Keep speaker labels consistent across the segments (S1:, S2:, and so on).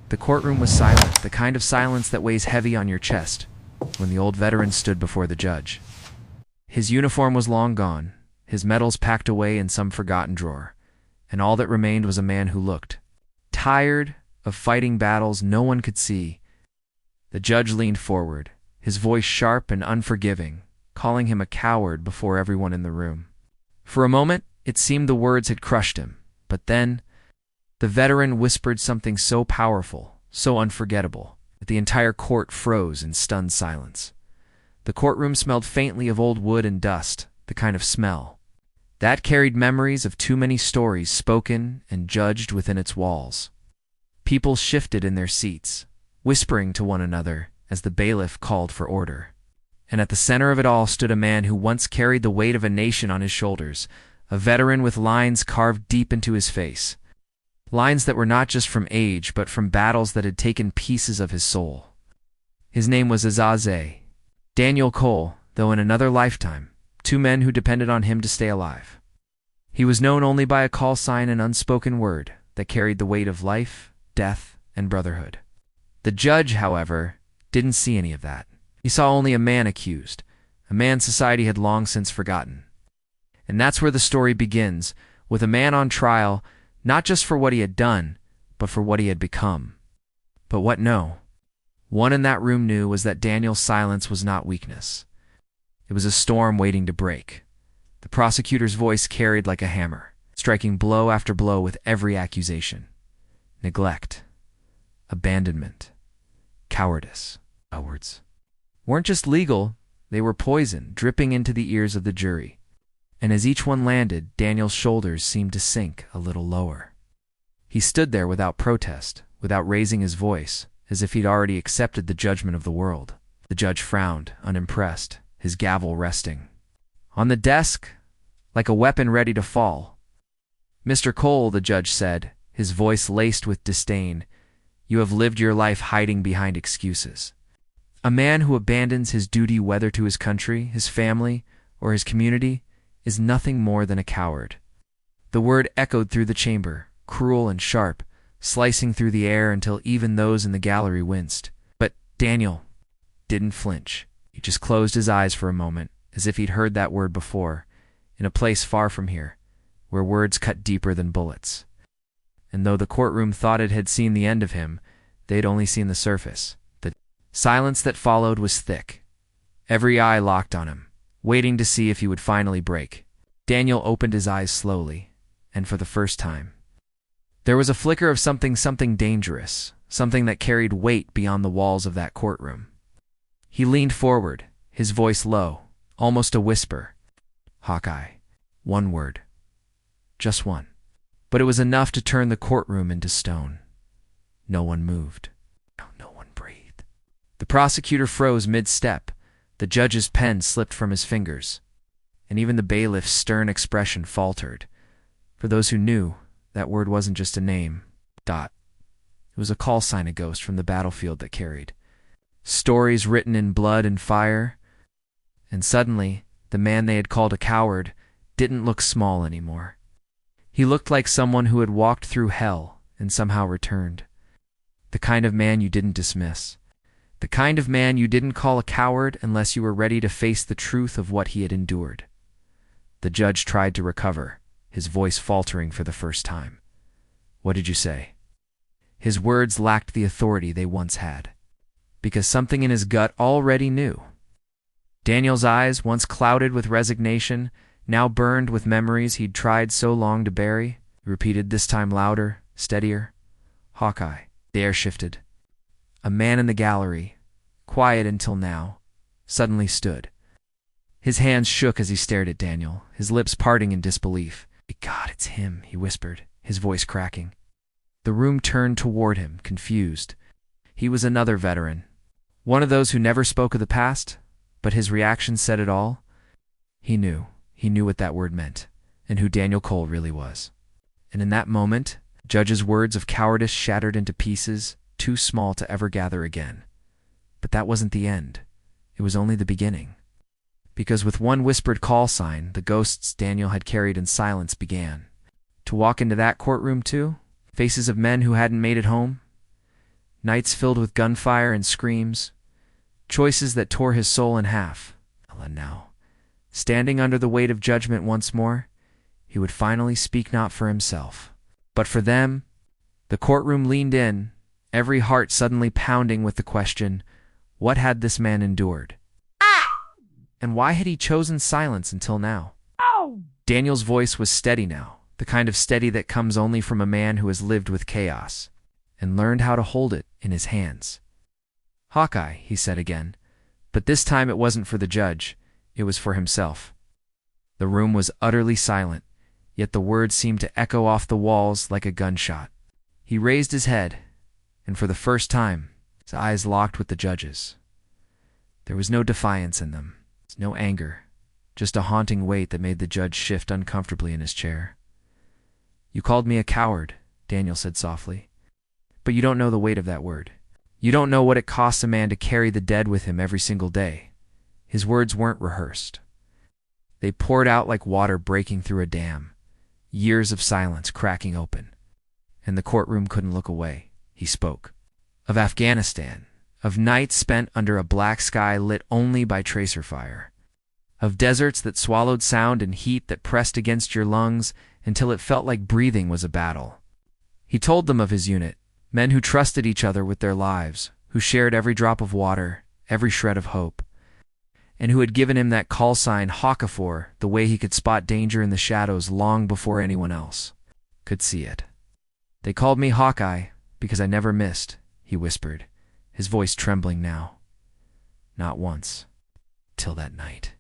S1: The courtroom was silent, the kind of silence that weighs heavy on your chest, when the old veteran stood before the judge. His uniform was long gone, his medals packed away in some forgotten drawer, and all that remained was a man who looked tired of fighting battles no one could see. The judge leaned forward, his voice sharp and unforgiving, calling him a coward before everyone in the room. For a moment, it seemed the words had crushed him, but then the veteran whispered something so powerful, so unforgettable, that the entire court froze in stunned silence. The courtroom smelled faintly of old wood and dust, the kind of smell that carried memories of too many stories spoken and judged within its walls. People shifted in their seats, whispering to one another as the bailiff called for order. And at the center of it all stood a man who once carried the weight of a nation on his shoulders, a veteran with lines carved deep into his face. Lines that were not just from age, but from battles that had taken pieces of his soul. His name was Azaze, Daniel Cole, though in another lifetime, 2 men who depended on him to stay alive. He was known only by a call sign and unspoken word that carried the weight of life, death, and brotherhood. The judge, however, didn't see any of that. He saw only a man accused, a man society had long since forgotten. And that's where the story begins, with a man on trial, not just for what he had done, but for what he had become. But what no one in that room knew was that Daniel's silence was not weakness. It was a storm waiting to break. The prosecutor's voice carried like a hammer, striking blow after blow with every accusation. Neglect, abandonment, cowardice. Cowards weren't just legal, they were poison, dripping into the ears of the jury. And as each one landed, Daniel's shoulders seemed to sink a little lower. He stood there without protest, without raising his voice, as if he'd already accepted the judgment of the world. The judge frowned, unimpressed, his gavel resting on the desk, like a weapon ready to fall. "Mr. Cole," the judge said, his voice laced with disdain, "you have lived your life hiding behind excuses. A man who abandons his duty whether to his country, his family, or his community is nothing more than a coward." The word echoed through the chamber, cruel and sharp, slicing through the air until even those in the gallery winced. But Daniel didn't flinch. He just closed his eyes for a moment, as if he'd heard that word before, in a place far from here, where words cut deeper than bullets. And though the courtroom thought it had seen the end of him, they'd only seen the surface. The silence that followed was thick. Every eye locked on him, waiting to see if he would finally break. Daniel opened his eyes slowly, and for the first time. There was a flicker of something dangerous, something that carried weight beyond the walls of that courtroom. He leaned forward, his voice low, almost a whisper. "Hawkeye." One word. Just one. But it was enough to turn the courtroom into stone. No one moved. No one breathed. The prosecutor froze mid-step. The judge's pen slipped from his fingers, and even the bailiff's stern expression faltered. For those who knew, that word wasn't just a name. It was a call sign, a ghost from the battlefield that carried stories written in blood and fire. And suddenly, the man they had called a coward didn't look small anymore. He looked like someone who had walked through hell and somehow returned. The kind of man you didn't dismiss. The kind of man you didn't call a coward unless you were ready to face the truth of what he had endured. The judge tried to recover, his voice faltering for the first time. "What did you say?" His words lacked the authority they once had, because something in his gut already knew. Daniel's eyes, once clouded with resignation, now burned with memories he'd tried so long to bury, repeated this time louder, steadier. "Hawkeye." The air shifted. A man in the gallery, quiet until now, suddenly stood. His hands shook as he stared at Daniel, his lips parting in disbelief. "God, it's him," he whispered, his voice cracking. The room turned toward him, confused. He was another veteran, one of those who never spoke of the past, but his reaction said it all. He knew what that word meant, and who Daniel Cole really was. And in that moment, the judge's words of cowardice shattered into pieces, too small to ever gather again. But that wasn't the end. It was only the beginning. Because with one whispered call sign, the ghosts Daniel had carried in silence began to walk into that courtroom too, faces of men who hadn't made it home. Nights filled with gunfire and screams, choices that tore his soul in half. And now, standing under the weight of judgment once more, he would finally speak not for himself, but for them. The courtroom leaned in, every heart suddenly pounding with the question, what had this man endured? And why had he chosen silence until now? Daniel's voice was steady now, the kind of steady that comes only from a man who has lived with chaos and learned how to hold it in his hands. Hawkeye, he said again, but this time it wasn't for the judge, it was for himself. The room was utterly silent, yet the words seemed to echo off the walls like a gunshot. He raised his head, and for the first time, his eyes locked with the judge's. There was no defiance in them, no anger, just a haunting weight that made the judge shift uncomfortably in his chair. You called me a coward, Daniel said softly, but you don't know the weight of that word. You don't know what it costs a man to carry the dead with him every single day. His words weren't rehearsed. They poured out like water breaking through a dam, years of silence cracking open. And the courtroom couldn't look away. He spoke. Of Afghanistan, of nights spent under a black sky lit only by tracer fire, of deserts that swallowed sound and heat that pressed against your lungs until it felt like breathing was a battle. He told them of his unit, men who trusted each other with their lives, who shared every drop of water, every shred of hope, and who had given him that call sign Hawkeye, the way he could spot danger in the shadows long before anyone else could see it. They called me Hawkeye because I never missed, he whispered, his voice trembling now. Not once. Till that night.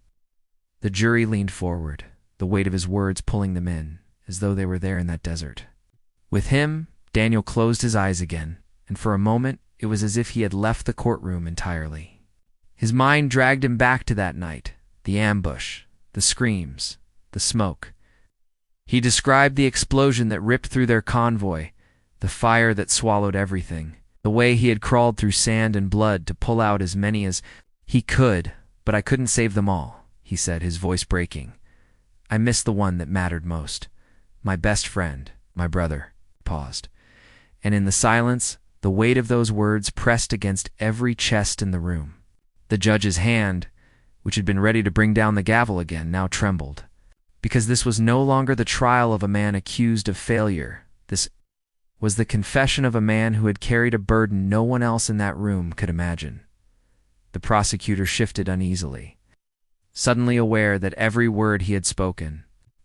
S1: The jury leaned forward, the weight of his words pulling them in, as though they were there in that desert. With him, Daniel closed his eyes again, and for a moment it was as if he had left the courtroom entirely. His mind dragged him back to that night, the ambush, the screams, the smoke. He described the explosion that ripped through their convoy, the fire that swallowed everything, the way he had crawled through sand and blood to pull out as many as he could, but I couldn't save them all, he said, his voice breaking. I missed the one that mattered most. My best friend, my brother. Paused. And in the silence, the weight of those words pressed against every chest in the room. The judge's hand, which had been ready to bring down the gavel again, now trembled. Because this was no longer the trial of a man accused of failure. This was the confession of a man who had carried a burden no one else in that room could imagine. The prosecutor shifted uneasily, suddenly aware that every word he had spoken,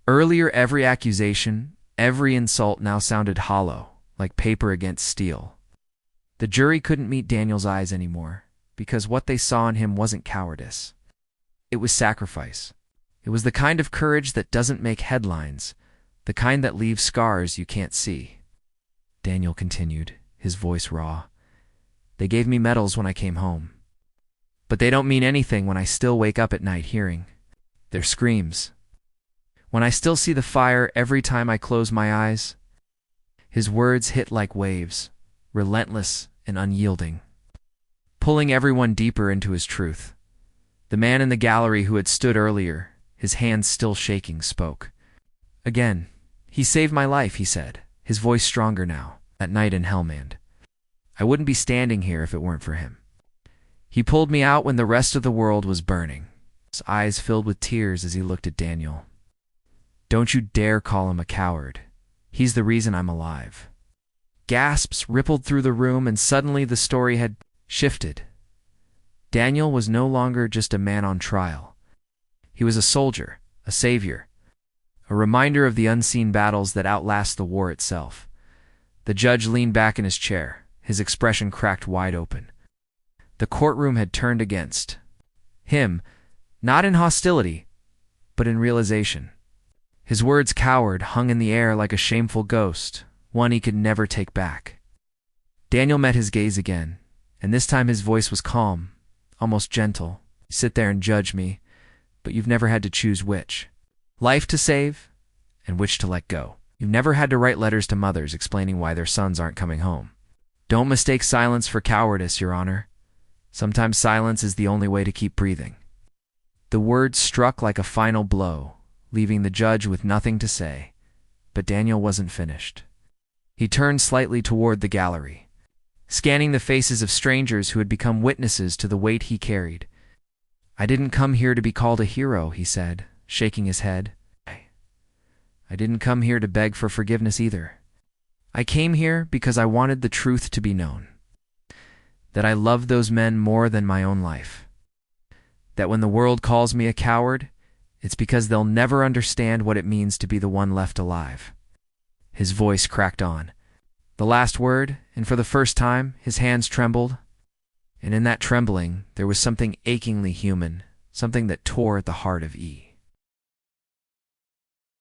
S1: earlier every accusation, every insult now sounded hollow, like paper against steel. The jury couldn't meet Daniel's eyes anymore, because what they saw in him wasn't cowardice. It was sacrifice. It was the kind of courage that doesn't make headlines, the kind that leaves scars you can't see. Daniel continued, his voice raw. They gave me medals when I came home. But they don't mean anything when I still wake up at night hearing their screams. When I still see the fire every time I close my eyes. His words hit like waves, relentless and unyielding, pulling everyone deeper into his truth. The man in the gallery who had stood earlier, his hands still shaking, spoke. Again, he saved my life, he said, his voice stronger now, that night in Helmand. I wouldn't be standing here if it weren't for him. He pulled me out when the rest of the world was burning. His eyes filled with tears as he looked at Daniel. Don't you dare call him a coward. He's the reason I'm alive. Gasps rippled through the room, and suddenly the story had shifted. Daniel was no longer just a man on trial. He was a soldier, a savior, a reminder of the unseen battles that outlast the war itself. The judge leaned back in his chair, his expression cracked wide open. The courtroom had turned against him, not in hostility, but in realization. His words, coward, hung in the air like a shameful ghost, one he could never take back. Daniel met his gaze again, and this time his voice was calm, almost gentle. You sit there and judge me, but you've never had to choose which. Life to save, and which to let go. You've never had to write letters to mothers explaining why their sons aren't coming home. Don't mistake silence for cowardice, Your Honor. Sometimes silence is the only way to keep breathing. The words struck like a final blow, leaving the judge with nothing to say. But Daniel wasn't finished. He turned slightly toward the gallery, scanning the faces of strangers who had become witnesses to the weight he carried. "I didn't come here to be called a hero," he said, shaking his head. "I didn't come here to beg for forgiveness either. I came here because I wanted the truth to be known. That I loved those men more than my own life. That when the world calls me a coward, it's because they'll never understand what it means to be the one left alive." His voice cracked on. The last word, and for the first time, his hands trembled. And in that trembling, there was something achingly human, something that tore at the heart of E.